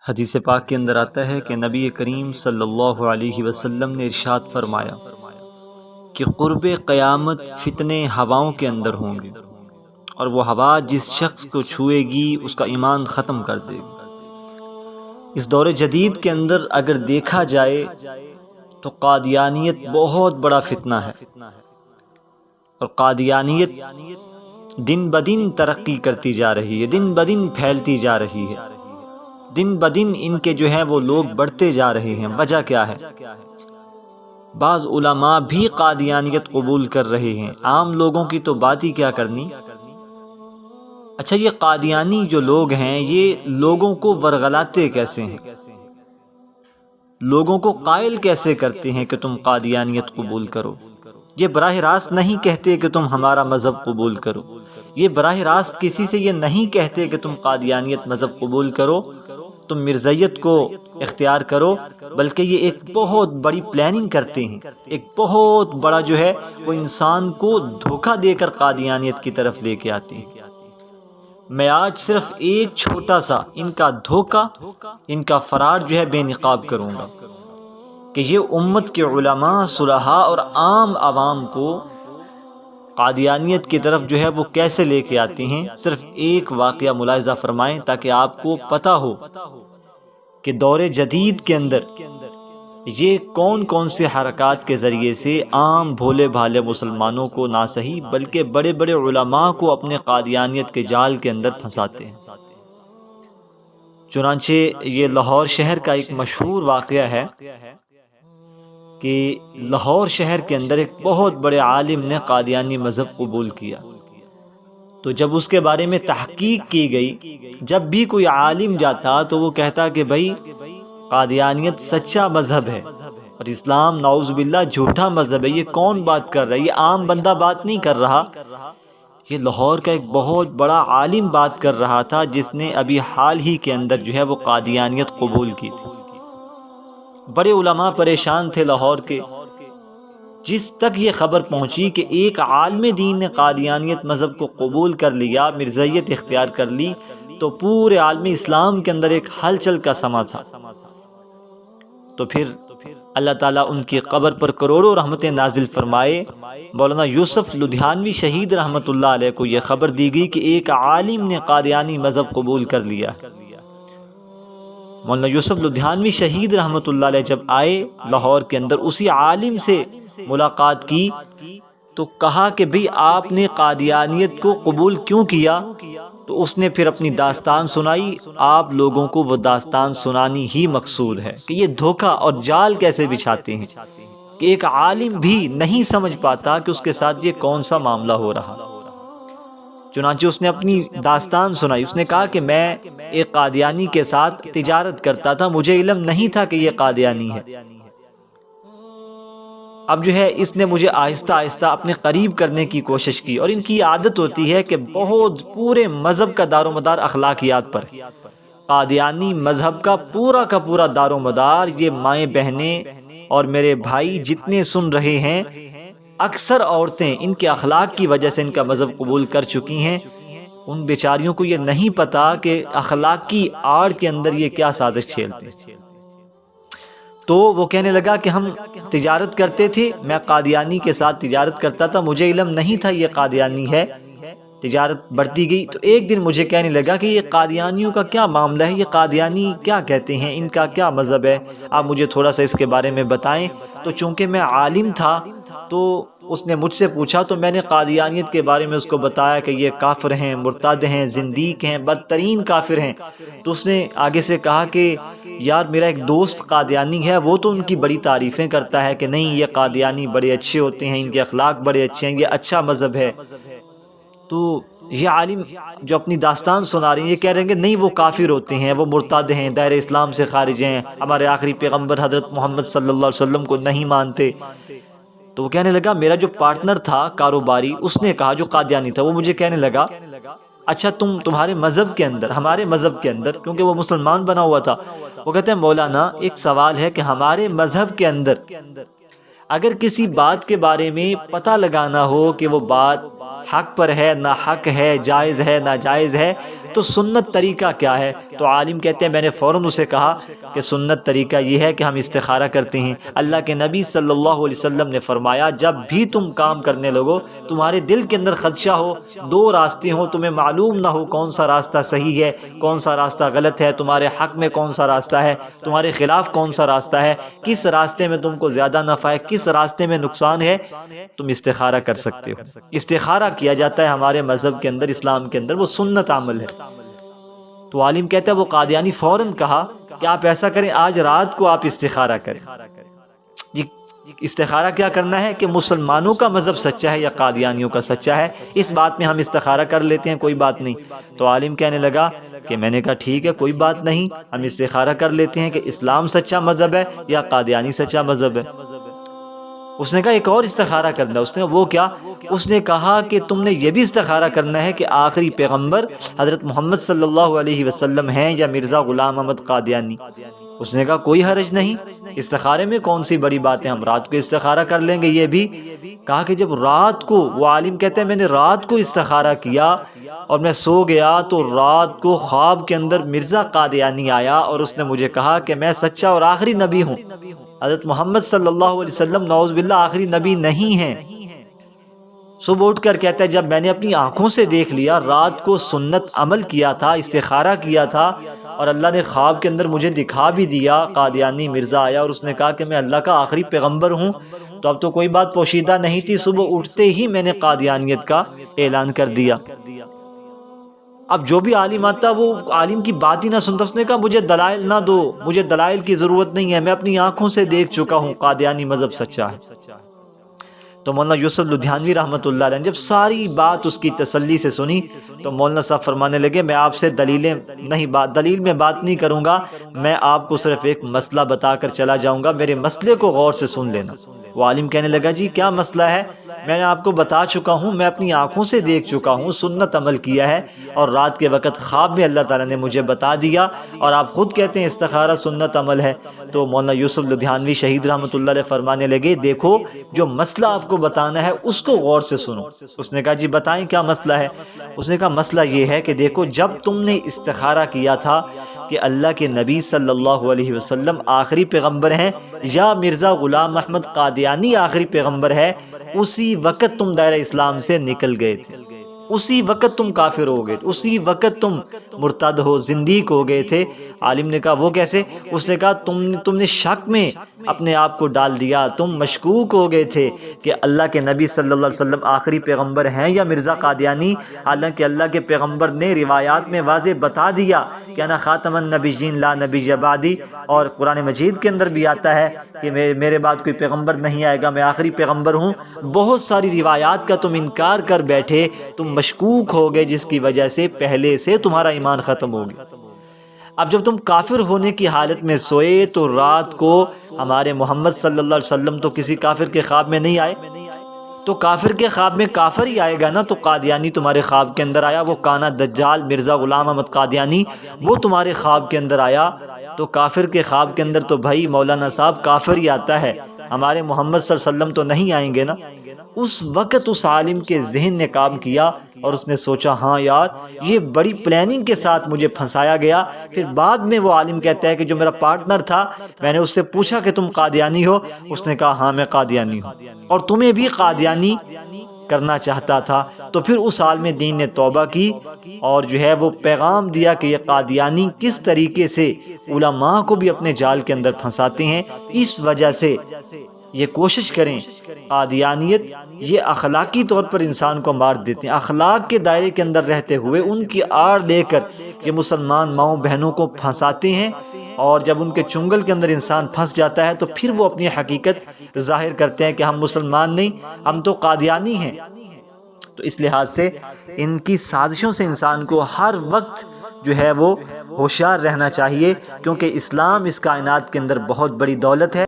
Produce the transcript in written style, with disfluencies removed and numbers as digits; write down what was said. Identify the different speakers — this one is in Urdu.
Speaker 1: حدیث پاک کے اندر آتا ہے کہ نبی کریم صلی اللہ علیہ وسلم نے ارشاد فرمایا کہ قرب قیامت فتنے ہواؤں کے اندر ہوں گے، اور وہ ہوا جس شخص کو چھوئے گی اس کا ایمان ختم کر دے گی۔ اس دور جدید کے اندر اگر دیکھا جائے تو قادیانیت بہت بڑا فتنہ ہے، اور قادیانیت دن بدن ترقی کرتی جا رہی ہے، دن بدن پھیلتی جا رہی ہے، دن بدن ان کے جو ہیں وہ لوگ بڑھتے جا رہے ہیں۔ وجہ کیا ہے؟ بعض علماء بھی قادیانیت قبول کر رہے ہیں، عام لوگوں کی تو بات ہی کیا کرنی۔ اچھا، یہ قادیانی جو لوگ ہیں یہ لوگوں کو ورغلاتے کیسے ہیں؟ لوگوں کو قائل کیسے کرتے ہیں کہ تم قادیانیت قبول کرو؟ یہ براہ راست نہیں کہتے کہ تم ہمارا مذہب قبول کرو، یہ براہ راست کسی سے یہ نہیں کہتے کہ تم قادیانیت مذہب قبول کرو، تم مرزائیت کو اختیار کرو، بلکہ یہ ایک بہت بڑی پلاننگ کرتے ہیں، ایک بہت بڑا جو ہے وہ انسان کو دھوکہ دے کر قادیانیت کی طرف لے کے آتے ہیں۔ میں آج صرف ایک چھوٹا سا ان کا دھوکہ، ان کا فراڈ جو ہے بے نقاب کروں گا کہ یہ امت کے علماء، صلحاء اور عام عوام کو قادیانیت کی طرف جو ہے وہ کیسے لے کے آتے ہیں۔ صرف ایک واقعہ ملاحظہ فرمائیں تاکہ آپ کو پتہ ہو کہ دور جدید کے اندر یہ کون کون سے حرکات کے ذریعے سے عام بھولے بھالے مسلمانوں کو نہ صحیح بلکہ بڑے بڑے علماء کو اپنے قادیانیت کے جال کے اندر پھنساتے ہیں۔ چنانچہ یہ لاہور شہر کا ایک مشہور واقعہ ہے کہ لاہور شہر کے اندر ایک بہت بڑے عالم نے قادیانی مذہب قبول کیا، تو جب اس کے بارے میں تحقیق کی گئی، جب بھی کوئی عالم جاتا تو وہ کہتا کہ بھائی قادیانیت سچا مذہب ہے اور اسلام نعوذ باللہ جھوٹا مذہب ہے۔ یہ کون بات کر رہا ہے؟ یہ عام بندہ بات نہیں کر رہا، یہ لاہور کا ایک بہت بڑا عالم بات کر رہا تھا جس نے ابھی حال ہی کے اندر جو ہے وہ قادیانیت قبول کی تھی۔ بڑے علماء پریشان تھے لاہور کے، جس تک یہ خبر پہنچی کہ ایک عالم دین نے قادیانیت مذہب کو قبول کر لیا، مرزائیت اختیار کر لی، تو پورے عالم اسلام کے اندر ایک ہلچل کا سما تھا۔ تو پھر اللہ تعالیٰ ان کی قبر پر کروڑوں رحمتیں نازل فرمائے۔ مولانا یوسف لدھیانوی شہید رحمت اللہ علیہ کو یہ خبر دی گئی کہ ایک عالم نے قادیانی مذہب قبول کر لیا۔ مولانا یوسف لدھیانوی شہید رحمت اللہ علیہ جب آئے لاہور کے اندر، اسی عالم سے ملاقات کی تو کہا کہ بھئی آپ نے قادیانیت کو قبول کیوں کیا؟ تو اس نے پھر اپنی داستان سنائی۔ آپ لوگوں کو وہ داستان سنانی ہی مقصود ہے کہ یہ دھوکہ اور جال کیسے بچھاتے ہیں کہ ایک عالم بھی نہیں سمجھ پاتا کہ اس کے ساتھ یہ کون سا معاملہ ہو رہا۔ چنانچہ اس نے اپنی داستان سنائی۔ اس نے کہا کہ میں ایک قادیانی کے ساتھ تجارت کرتا تھا، مجھے علم نہیں تھا کہ یہ قادیانی ہے۔ اب جو ہے اس نے مجھے آہستہ آہستہ اپنے قریب کرنے کی کوشش کی، اور ان کی عادت ہوتی ہے کہ بہت پورے مذہب کا دار و مدار اخلاقیات پر، قادیانی مذہب کا پورا دار و مدار، یہ مائیں بہنیں اور میرے بھائی جتنے سن رہے ہیں، اکثر عورتیں ان کے اخلاق کی وجہ سے ان کا مذہب قبول کر چکی ہیں۔ ان بیچاریوں کو یہ نہیں پتا کہ اخلاق کی آڑ کے اندر یہ کیا سازش کھیلتے ہیں۔ تو وہ کہنے لگا کہ ہم تجارت کرتے تھے، میں قادیانی کے ساتھ تجارت کرتا تھا، مجھے علم نہیں تھا یہ قادیانی ہے۔ تجارت بڑھتی گئی تو ایک دن مجھے کہنے لگا کہ یہ قادیانیوں کا کیا معاملہ ہے، یہ قادیانی کیا کہتے ہیں، ان کا کیا مذہب ہے، آپ مجھے تھوڑا سا اس کے بارے میں بتائیں۔ تو چونکہ میں عالم تھا تو اس نے مجھ سے پوچھا، تو میں نے قادیانیت کے بارے میں اس کو بتایا کہ یہ کافر ہیں، مرتد ہیں، زندیق ہیں، بدترین کافر ہیں۔ تو اس نے آگے سے کہا کہ یار میرا ایک دوست قادیانی ہے، وہ تو ان کی بڑی تعریفیں کرتا ہے کہ نہیں یہ قادیانی بڑے اچھے ہوتے ہیں، ان کے اخلاق بڑے اچھے ہیں، یہ اچھا مذہب ہے۔ تو یہ عالم جو اپنی داستان سنا رہے ہیں یہ کہہ رہے ہیں کہ نہیں وہ کافر ہوتے ہیں، وہ مرتد ہیں، دائرہ اسلام سے خارج ہیں، ہمارے آخری پیغمبر حضرت محمد صلی اللہ علیہ وسلم کو نہیں مانتے۔ تو وہ کہنے لگا میرا جو پارٹنر تھا کاروباری، اس نے کہا، جو قادیانی تھا، وہ مجھے کہنے لگا اچھا تمہارے مذہب کے اندر، ہمارے مذہب کے اندر، کیونکہ وہ مسلمان بنا ہوا تھا، وہ کہتے ہیں مولانا ایک سوال ہے کہ ہمارے مذہب کے اندر اگر کسی بات کے بارے میں پتہ لگانا ہو کہ وہ بات حق پر ہے، نہ حق ہے، جائز ہے، ناجائز ہے، تو سنت طریقہ کیا ہے؟ تو عالم کہتے ہیں میں نے فوراً اسے کہا کہ سنت طریقہ یہ ہے کہ ہم استخارہ کرتے ہیں۔ اللہ کے نبی صلی اللہ علیہ وسلم نے فرمایا جب بھی تم کام کرنے لگو تمہارے دل کے اندر خدشہ ہو، دو راستے ہوں، تمہیں معلوم نہ ہو کون سا راستہ صحیح ہے کون سا راستہ غلط ہے، تمہارے حق میں کون سا راستہ ہے، تمہارے خلاف کون سا راستہ ہے، کس راستے میں تم کو زیادہ نفع ہے، کس راستے میں نقصان ہے، تم استخارہ کر سکتے ہو۔ استخارہ کیا جاتا ہے ہمارے مذہب کے اندر، اسلام کے اندر، وہ سنت عمل ہے۔ تو عالم کہتا ہے وہ قادیانی فوراً کہا کہ آپ ایسا کریں آج رات کو آپ استخارہ کریں۔ جی استخارہ کیا کرنا ہے کہ مسلمانوں کا مذہب سچا ہے یا قادیانیوں کا سچا ہے، اس بات میں ہم استخارہ کر لیتے ہیں، کوئی بات نہیں۔ تو عالم کہنے لگا کہ میں نے کہا ٹھیک ہے کوئی بات نہیں، ہم استخارہ کر لیتے ہیں کہ اسلام سچا مذہب ہے یا قادیانی سچا مذہب ہے۔ اس نے کہا ایک اور استخارہ کرنا ہے۔ اس نے کہا وہ کیا؟ اس نے کہا کہ تم نے یہ بھی استخارہ کرنا ہے کہ آخری پیغمبر حضرت محمد صلی اللہ علیہ وسلم ہیں یا مرزا غلام احمد قادیانی۔ اس نے کہا کوئی حرج نہیں، استخارے میں کون سی بڑی بات ہے، ہم رات کو استخارہ کر لیں گے۔ یہ بھی کہا کہ جب رات کو، وہ عالم کہتے ہیں میں نے رات کو استخارہ کیا اور میں سو گیا تو رات کو خواب کے اندر مرزا قادیانی آیا اور اس نے مجھے کہا کہ میں سچا اور آخری نبی ہوں۔ حضرت محمد صلی اللہ علیہ وسلم نعوذ باللہ آخری نبی نہیں ہیں۔ صبح اٹھ کر کہتا ہے جب میں نے اپنی آنکھوں سے دیکھ لیا، رات کو سنت عمل کیا تھا، استخارہ کیا تھا اور اللہ نے خواب کے اندر مجھے دکھا بھی دیا، قادیانی مرزا آیا اور اس نے کہا کہ میں اللہ کا آخری پیغمبر ہوں، تو اب تو کوئی بات پوشیدہ نہیں تھی، صبح اٹھتے ہی میں نے قادیانیت کا اعلان کر دیا۔ اب جو بھی عالم آتا وہ عالم کی بات ہی نہ سنتا، اس نے کہا مجھے دلائل نہ دو، مجھے دلائل کی ضرورت نہیں ہے، میں اپنی آنکھوں سے دیکھ چکا ہوں قادیانی مذہب سچا ہے۔ تو مولانا یوسف لدھیانوی رحمۃ اللہ علیہ نے جب ساری بات اس کی تسلی سے سنی تو مولانا صاحب فرمانے لگے میں آپ سے دلیل میں بات نہیں کروں گا، میں آپ کو صرف ایک مسئلہ بتا کر چلا جاؤں گا، میرے مسئلے کو غور سے سن لینا۔ وہ عالم کہنے لگا جی کیا مسئلہ ہے؟ میں نے آپ کو بتا چکا ہوں، میں اپنی آنکھوں سے دیکھ چکا ہوں، سنت عمل کیا ہے اور رات کے وقت خواب میں اللہ تعالیٰ نے مجھے بتا دیا، اور آپ خود کہتے ہیں استخارہ سنت عمل ہے۔ تو مولانا یوسف لدھیانوی شہید رحمۃ اللہ علیہ فرمانے لگے دیکھو جو مسئلہ آپ کو بتانا ہے اس کو غور سے سنو۔ اس نے کہا جی بتائیں کیا مسئلہ ہے؟ اس نے کہا مسئلہ یہ ہے کہ دیکھو جب تم نے استخارہ کیا تھا کہ اللہ کے نبی صلی اللہ علیہ وسلم آخری پیغمبر ہیں یا مرزا غلام احمد قادیانی آخری پیغمبر ہے، اسی وقت تم دائرہ اسلام سے نکل گئے تھے، اسی وقت تم کافر ہو گئے، اسی وقت تم مرتد ہو، زندیق ہو گئے تھے۔ عالم نے کہا وہ کیسے؟ اس نے کہا تم نے شک میں اپنے آپ کو ڈال دیا، تم مشکوک ہو گئے تھے کہ اللہ کے نبی صلی اللہ علیہ وسلم آخری پیغمبر ہیں یا مرزا قادیانی، حالانکہ اللہ کے پیغمبر نے روایات میں واضح بتا دیا کہ انا خاتم النبیین لا نبی بعدی، اور قرآن مجید کے اندر بھی آتا ہے کہ میرے بعد کوئی پیغمبر نہیں آئے گا، میں آخری پیغمبر ہوں۔ بہت ساری روایات کا تم انکار کر بیٹھے، تم مشکوک ہو گئے، جس کی وجہ سے پہلے سے تمہارا ایمان ختم ہو گیا۔ اب جب تم کافر ہونے کی حالت میں سوئے تو رات کو ہمارے محمد صلی اللہ علیہ وسلم تو کسی کافر کے خواب میں نہیں آئے، تو کافر کے خواب میں کافر ہی آئے گا نا۔ تو قادیانی تمہارے خواب کے اندر آیا، وہ کانا دجال مرزا غلام احمد قادیانی وہ تمہارے خواب کے اندر آیا، تو کافر کے خواب کے اندر تو بھائی مولانا صاحب کافر ہی آتا ہے، ہمارے محمد صلی اللہ علیہ وسلم تو نہیں آئیں گے نا۔ اس وقت اس عالم کے ذہن نے کام کیا اور اس نے سوچا ہاں یار یہ بڑی پلاننگ کے ساتھ مجھے پھنسایا گیا۔ پھر بعد میں وہ عالم کہتا ہے کہ جو میرا پارٹنر تھا میں نے اس سے پوچھا کہ تم قادیانی ہو، اس نے کہا ہاں میں قادیانی ہوں اور تمہیں بھی قادیانی کرنا چاہتا تھا۔ تو پھر اس عالم دین نے توبہ کی اور جو ہے وہ پیغام دیا کہ یہ قادیانی کس طریقے سے علماء کو بھی اپنے جال کے اندر پھنساتے ہیں، اس وجہ سے یہ کوشش کریں۔ قادیانیت یہ اخلاقی طور پر انسان کو مار دیتے ہیں، اخلاق کے دائرے کے اندر رہتے ہوئے ان کی آڑ لے کر یہ مسلمان ماؤں بہنوں کو پھنساتے ہیں، اور جب ان کے چنگل کے اندر انسان پھنس جاتا ہے تو پھر وہ اپنی حقیقت ظاہر کرتے ہیں کہ ہم مسلمان نہیں، ہم تو قادیانی ہیں۔ تو اس لحاظ سے ان کی سازشوں سے انسان کو ہر وقت جو ہے وہ ہوشیار رہنا چاہیے، کیونکہ اسلام اس کائنات کے اندر بہت بڑی دولت ہے۔